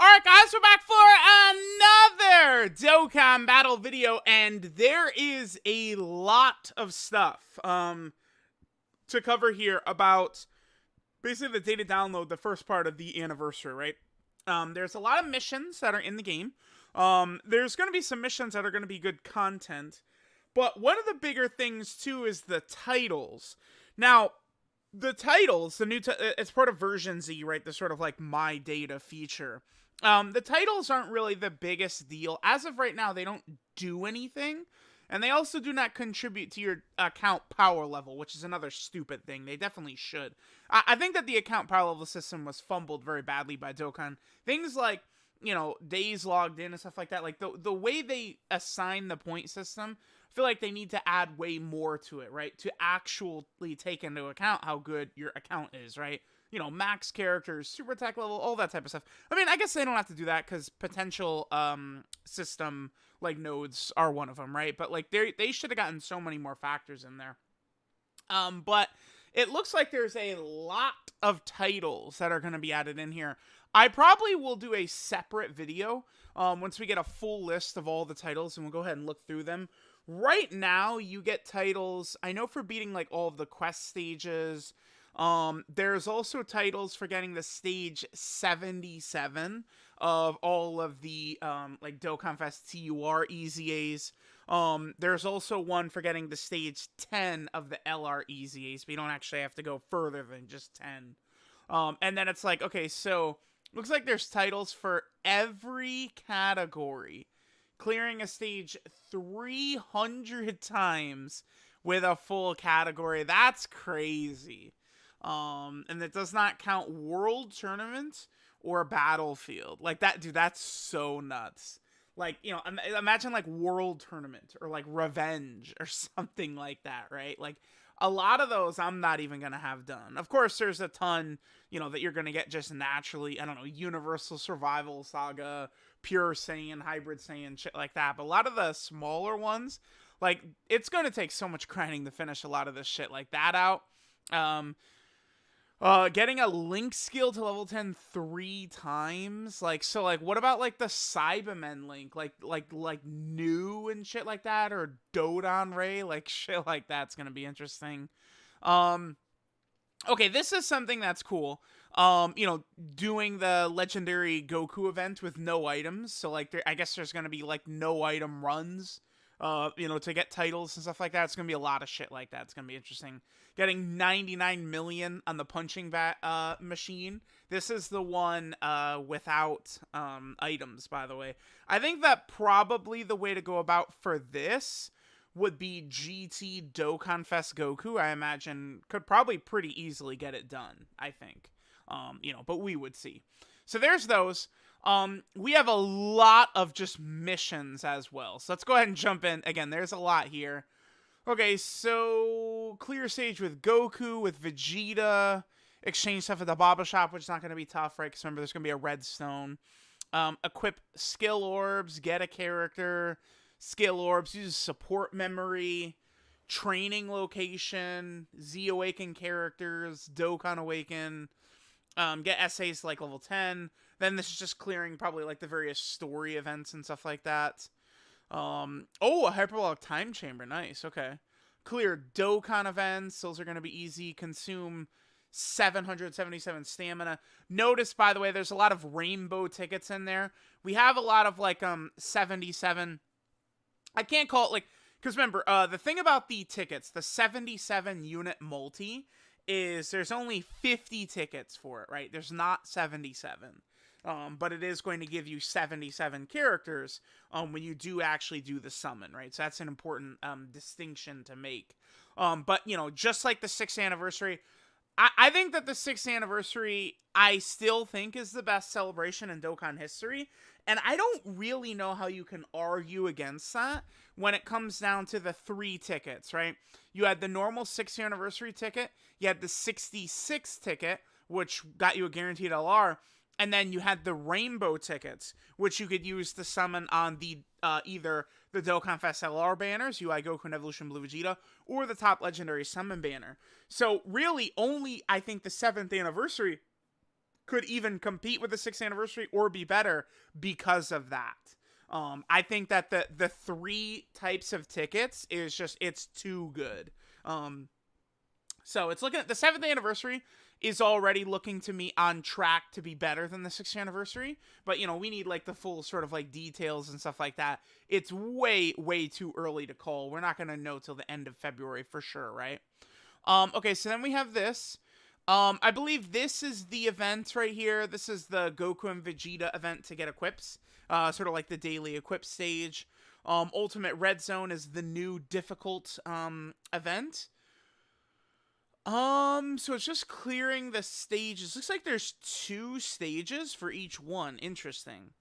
Alright guys, we're back for another Dokkan battle video, and there is a lot of stuff to cover here about basically the data download, the first part of the anniversary, right? There's a lot of missions that are in the game. There's going to be some missions that are going to be good content, but one of the bigger things too is the titles. Now, the titles, it's part of version Z, right? The sort of like my data feature. The titles aren't really the biggest deal. As of right now, they don't do anything. And they also do not contribute to your account power level, which is another stupid thing. They definitely should. I think that the account power level system was fumbled very badly by Dokkan. Things like, you know, days logged in and stuff like that. Like, the way they assign the point system, I feel like they need to add way more to it, right? To actually take into account how good your account is, right? You know, max characters, super attack level, all that type of stuff. I mean, I guess they don't have to do that because potential system like nodes are one of them, right? But like they should have gotten so many more factors in there. But it looks like there's a lot of titles that are going to be added in here. I probably will do a separate video once we get a full list of all the titles, and we'll go ahead and look through them. Right now, you get titles, I know, for beating like all of the quest stages. There's also titles for getting the stage 77 of all of the like Dokkan Fest TUR EZAs. There's also one for getting the stage 10 of the LR EZAs, but you don't actually have to go further than just 10. And then it's like, okay, so looks like there's titles for every category. Clearing a stage 300 times with a full category. That's crazy. And it does not count World Tournament or Battlefield. Like that, dude, that's so nuts. Like, you know, imagine like World Tournament or like Revenge or something like that, right? Like, a lot of those I'm not even going to have done. Of course, there's a ton, you know, that you're going to get just naturally. I don't know, Universal Survival Saga, Pure Saiyan, Hybrid Saiyan, shit like that. But a lot of the smaller ones, like, it's going to take so much grinding to finish a lot of this shit like that out. Getting a Link skill to level 10 3 times, like, so, like, what about, like, the Cybermen Link, like, new and shit like that, or Dodon Ray, like, shit like that's gonna be interesting. Okay, this is something that's cool, you know, doing the legendary Goku event with no items, so, like, I guess there's gonna be, like, no item runs, you know, to get titles and stuff like that. It's gonna be a lot of shit like that. It's gonna be interesting. Getting 99 million on the punching machine. This is the one without items, by the way. I think that probably the way to go about for this would be GT Dokkan Fest Goku. I imagine could probably pretty easily get it done, I think. You know, but we would see. So there's those. We have a lot of just missions as well. So let's go ahead and jump in. Again, there's a lot here. Okay, so clear stage with Goku, with Vegeta, exchange stuff at the Baba Shop, which is not going to be tough, right? Because remember, there's going to be a redstone. Equip skill orbs, get a character, skill orbs, use support memory, training location, Z Awaken characters, Dokkan Awaken, get essays like level 10. Then this is just clearing probably like the various story events and stuff like that. Oh, a hyperbolic time chamber. Nice. Okay. Clear Dokkan events. Those are going to be easy. Consume 777 stamina. Notice, by the way, there's a lot of rainbow tickets in there. We have a lot of like 77. I can't call it like, because remember, the thing about the tickets, the 77 unit multi, is there's only 50 tickets for it, right? There's not 77. But it is going to give you 77 characters when you do actually do the summon, right? So that's an important distinction to make. But, you know, just like the 6th anniversary, I think that the 6th anniversary, I still think is the best celebration in Dokkan history. And I don't really know how you can argue against that when it comes down to the 3 tickets, right? You had the normal 6th anniversary ticket, you had the 66 ticket, which got you a guaranteed LR, and then you had the rainbow tickets, which you could use to summon on the either the Dokkan Fest LR banners, UI Goku and Evolution Blue Vegeta, or the top legendary summon banner. So really, only I think the 7th anniversary could even compete with the 6th anniversary or be better because of that. I think that the 3 types of tickets is just, it's too good. So it's looking at the 7th anniversary is already looking to me on track to be better than the 6th anniversary. But, you know, we need like the full sort of like details and stuff like that. It's way, way too early to call. We're not going to know till the end of February for sure, right? Okay, so then we have this. I believe this is the event right here. This is the Goku and Vegeta event to get equips. Sort of like the daily equip stage. Ultimate Red Zone is the new difficult event. So it's just clearing the stages. Looks like there's 2 stages for each one. Interesting.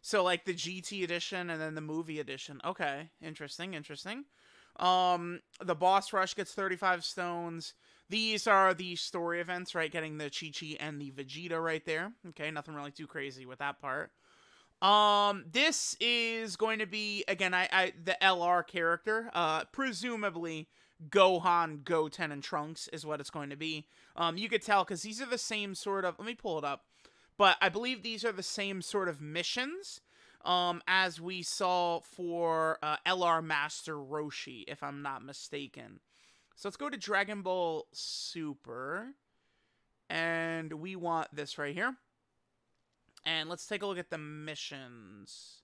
So like the GT edition and then the movie edition. Okay, interesting. The boss rush gets 35 stones. These are the story events, right? Getting the Chi-Chi and the Vegeta right there. Okay, nothing really too crazy with that part. This is going to be, again, the LR character, presumably Gohan, Goten, and Trunks is what it's going to be. You could tell because these are the same sort of, let me pull it up, but I believe these are the same sort of missions, as we saw for, LR Master Roshi, if I'm not mistaken. So let's go to Dragon Ball Super, and we want this right here. And let's take a look at the missions.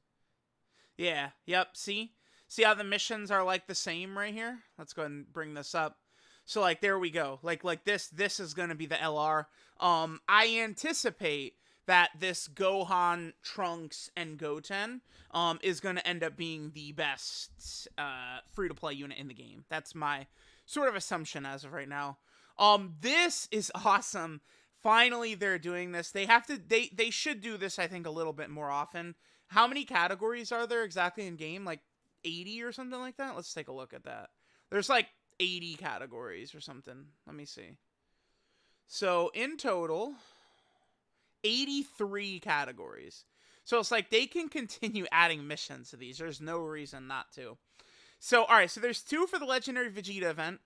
Yeah, yep, see? See how the missions are like the same right here? Let's go ahead and bring this up. So like there we go. Like this is going to be the LR. I anticipate that this Gohan, Trunks, and Goten is going to end up being the best free-to-play unit in the game. That's my sort of assumption as of right now. This is awesome. Finally, they're doing this. They have to. They should do this, I think, a little bit more often. How many categories are there exactly in game? Like 80 or something like that? Let's take a look at that. There's like 80 categories or something. Let me see. So in total, 83 categories. So it's like they can continue adding missions to these. There's no reason not to. So all right. So there's 2 for the Legendary Vegeta event.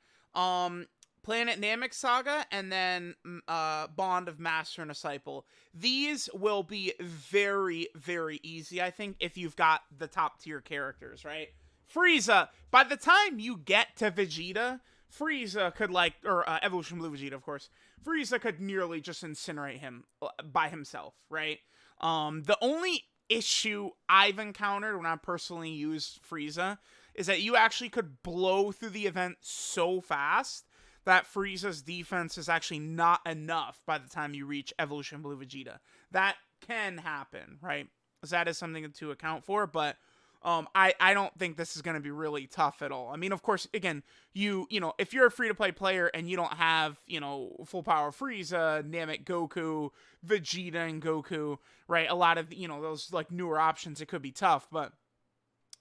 Planet Namek Saga, and then Bond of Master and Disciple. These will be very, very easy, I think, if you've got the top tier characters, right? Frieza, by the time you get to Vegeta, Frieza could or Evolution Blue Vegeta, of course, Frieza could nearly just incinerate him by himself, right? The only issue I've encountered when I personally used Frieza is that you actually could blow through the event so fast that Frieza's defense is actually not enough by the time you reach Evolution Blue Vegeta. That can happen, right? So that is something to account for, but I don't think this is going to be really tough at all. I mean, of course, again, you know, if you're a free-to-play player and you don't have, you know, full power Frieza, Namek Goku, Vegeta and Goku, right? A lot of, you know, those like newer options, it could be tough, but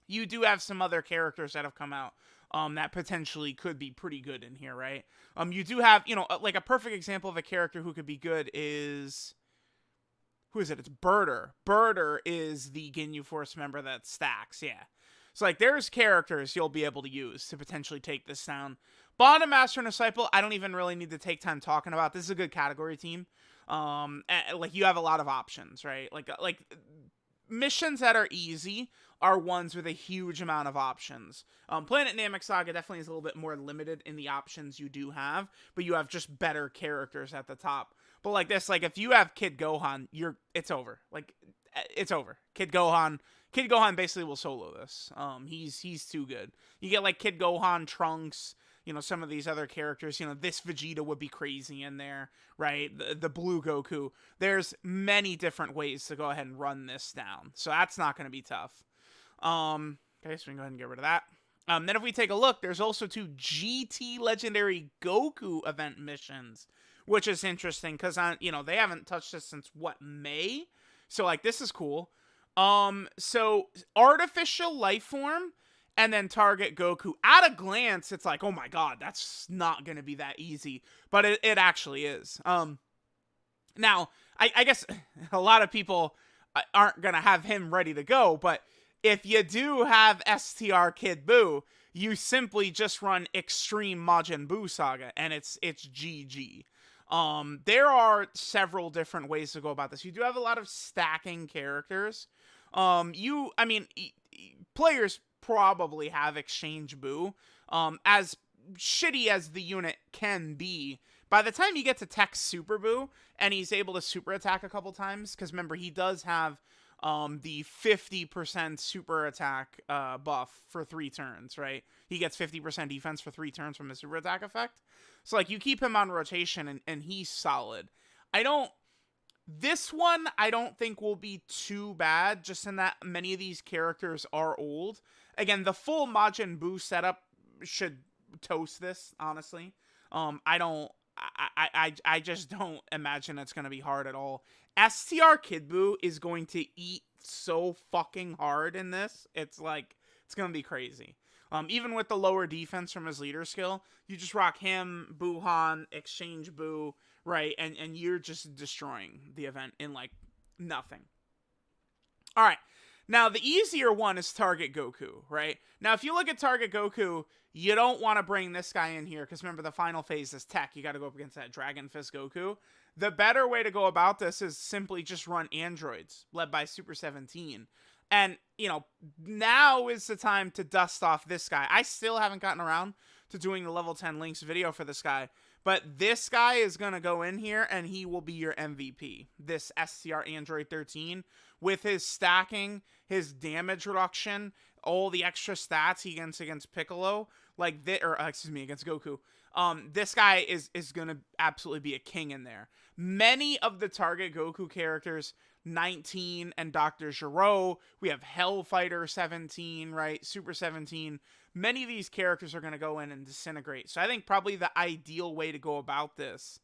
you do have some other characters that have come out that potentially could be pretty good in here, right? You do have, you know, like a perfect example of a character who could be good is, who is it? It's Birder. Birder is the Ginyu Force member that stacks, yeah. So, like, there's characters you'll be able to use to potentially take this down. Bond of Master and Disciple, I don't even really need to take time talking about. This is a good category team. Like, you have a lot of options, right? Like missions that are easy are ones with a huge amount of options. Planet Namek Saga definitely is a little bit more limited in the options you do have, but you have just better characters at the top. But like this, like if you have Kid Gohan, it's over. Like it's over. Kid Gohan basically will solo this. He's too good. You get like Kid Gohan, Trunks, you know, some of these other characters, you know, this Vegeta would be crazy in there, right? The Blue Goku. There's many different ways to go ahead and run this down. So that's not going to be tough. Okay, so we can go ahead and get rid of that. Then if we take a look, there's also 2 GT Legendary Goku event missions, which is interesting because, you know, they haven't touched this since, what, May? So, like, this is cool. So Artificial Life Form and then target Goku. At a glance, it's like, oh my god, that's not going to be that easy. But it actually is. Now, I guess a lot of people aren't going to have him ready to go, but if you do have STR Kid Buu, you simply just run Extreme Majin Buu Saga, and it's GG. There are several different ways to go about this. You do have a lot of stacking characters. I mean, players probably have Exchange Boo. As shitty as the unit can be, by the time you get to Tech Super Boo and he's able to super attack a couple times, because remember, he does have the 50% super attack buff for 3 turns, right? He gets 50% defense for 3 turns from his super attack effect. So, like, you keep him on rotation, and he's solid. This one, I don't think will be too bad, just in that many of these characters are old. Again, the full Majin Buu setup should toast this, honestly. I just don't imagine it's going to be hard at all. STR Kid Buu is going to eat so fucking hard in this. It's going to be crazy. Even with the lower defense from his leader skill, you just rock him, Buhan, Exchange Buu, right? And you're just destroying the event in, like, nothing. All right. Now, the easier one is Target Goku, right? Now, if you look at Target Goku, you don't want to bring this guy in here, because remember, the final phase is Tech. You got to go up against that Dragon Fist Goku. The better way to go about this is simply just run androids, led by Super 17. And, you know, now is the time to dust off this guy. I still haven't gotten around to doing the level 10 links video for this guy, but this guy is going to go in here and he will be your MVP. This SCR Android 13, with his stacking, his damage reduction, all the extra stats he gets against Piccolo, against Goku. This guy is going to absolutely be a king in there. Many of the target Goku characters, 19 and Dr. Gero, we have Hellfighter 17, right? Super 17. Many of these characters are going to go in and disintegrate. So I think probably the ideal way to go about this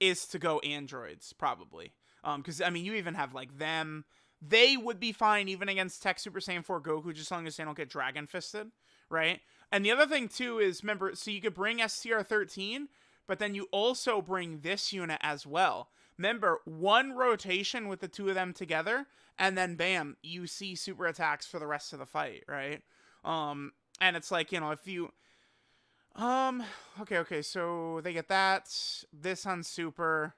is to go androids, probably. Because, I mean, you even have, like, them. They would be fine even against Tech Super Saiyan 4 Goku, just as long as they don't get Dragon Fisted, right? And the other thing, too, is, remember, so you could bring STR 13, but then you also bring this unit as well. Remember, one rotation with the two of them together, and then bam, you see super attacks for the rest of the fight, right? And it's like, you know, if you... Okay, so they get that. This on super.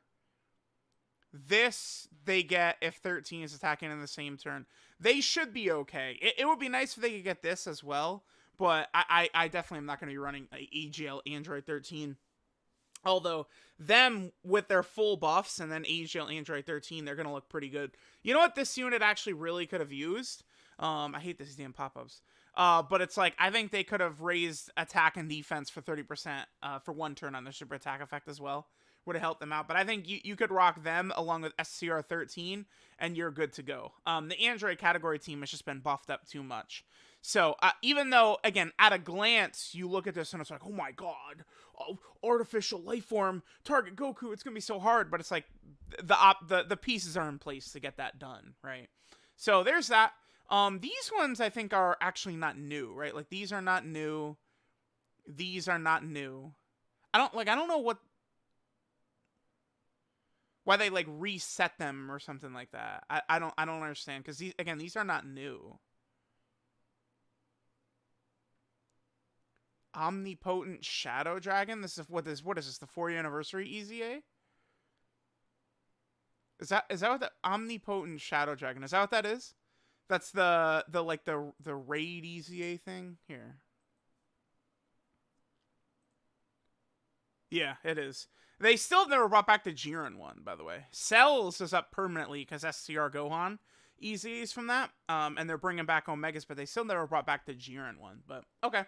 This they get if 13 is attacking in the same turn. They should be okay. It would be nice if they could get this as well, but I definitely am not going to be running AGL Android 13. Although, them with their full buffs and then AGL Android 13, they're going to look pretty good. You know what this unit actually really could have used? I hate these damn pop-ups. But it's like, I think they could have raised attack and defense for 30% for 1 turn on their super attack effect as well. Would have helped them out. But I think you could rock them along with SCR 13, and you're good to go. The Android category team has just been buffed up too much. So, even though, again, at a glance, you look at this and it's like, oh my god, artificial life form, target Goku, it's going to be so hard. But it's like, the pieces are in place to get that done, right? So, there's that. These ones, I think, are actually not new, right? Like, these are not new. These are not new. I don't know why they, like, reset them or something like that. I don't understand, because these are not new. Omnipotent Shadow Dragon? What is this? The 4th anniversary EZA? Is that what the Omnipotent Shadow Dragon? Is that what that is? That's the raid EZA thing? Here. Yeah, it is. They still never brought back the Jiren one, by the way. Cells is up permanently because SCR Gohan EZAs from that. And they're bringing back Omegas, but they still never brought back the Jiren one. But, okay.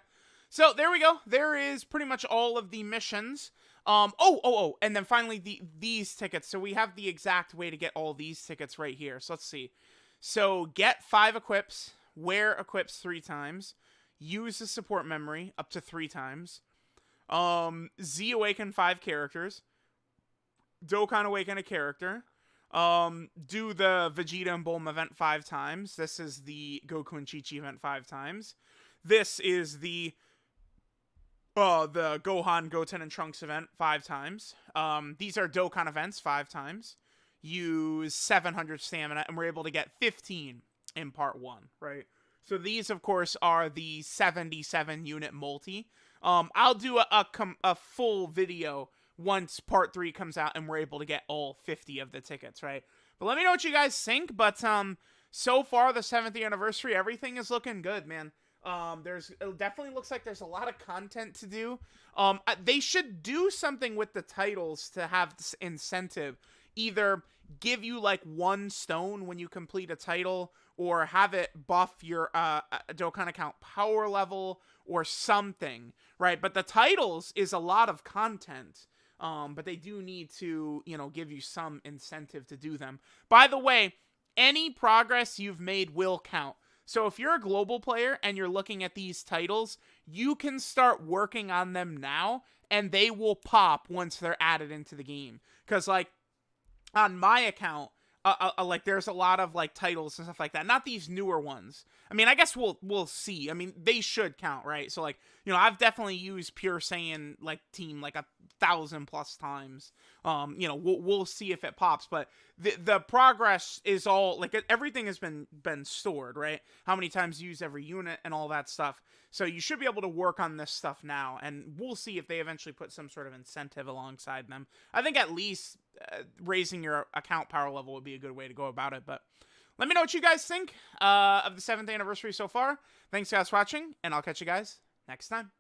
So, there we go. There is pretty much all of the missions. And then finally, these tickets. So, we have the exact way to get all these tickets right here. So, let's see. So, get 5 equips, wear equips 3 times, use the support memory up to 3 times, Z awaken 5 characters, Dokkan awaken a character, do the Vegeta and Bulma event 5 times. This is the Goku and Chi-Chi event 5 times. This is the Gohan, Goten, and Trunks event 5 times. These are Dokkan events 5 times. Use 700 stamina, and we're able to get 15 in part 1, right? So these, of course, are the 77 unit multi. I'll do a full video once part 3 comes out and we're able to get all 50 of the tickets, right? But let me know what you guys think. But so far, the 7th anniversary, everything is looking good, man. It definitely looks like there's a lot of content to do. They should do something with the titles to have this incentive. Either give you like 1 stone when you complete a title, or have it buff your Dokkan account power level or something, right? But the titles is a lot of content. But they do need to, give you some incentive to do them. By the way, any progress you've made will count. So if you're a global player and you're looking at these titles, you can start working on them now, and they will pop once they're added into the game. Because, like, on my account, like, there's a lot of, like, titles and stuff like that. Not these newer ones. I mean, I guess we'll see. I mean, they should count, right? So, like, I've definitely used Pure Saiyan, like, team, like, 1,000+ times. We'll see if it pops. But the progress is all, like, everything has been stored, right? How many times you use every unit and all that stuff. So you should be able to work on this stuff now. And we'll see if they eventually put some sort of incentive alongside them. I think at least raising your account power level would be a good way to go about it. But let me know what you guys think of the 7th anniversary so far. Thanks guys for watching, and I'll catch you guys next time.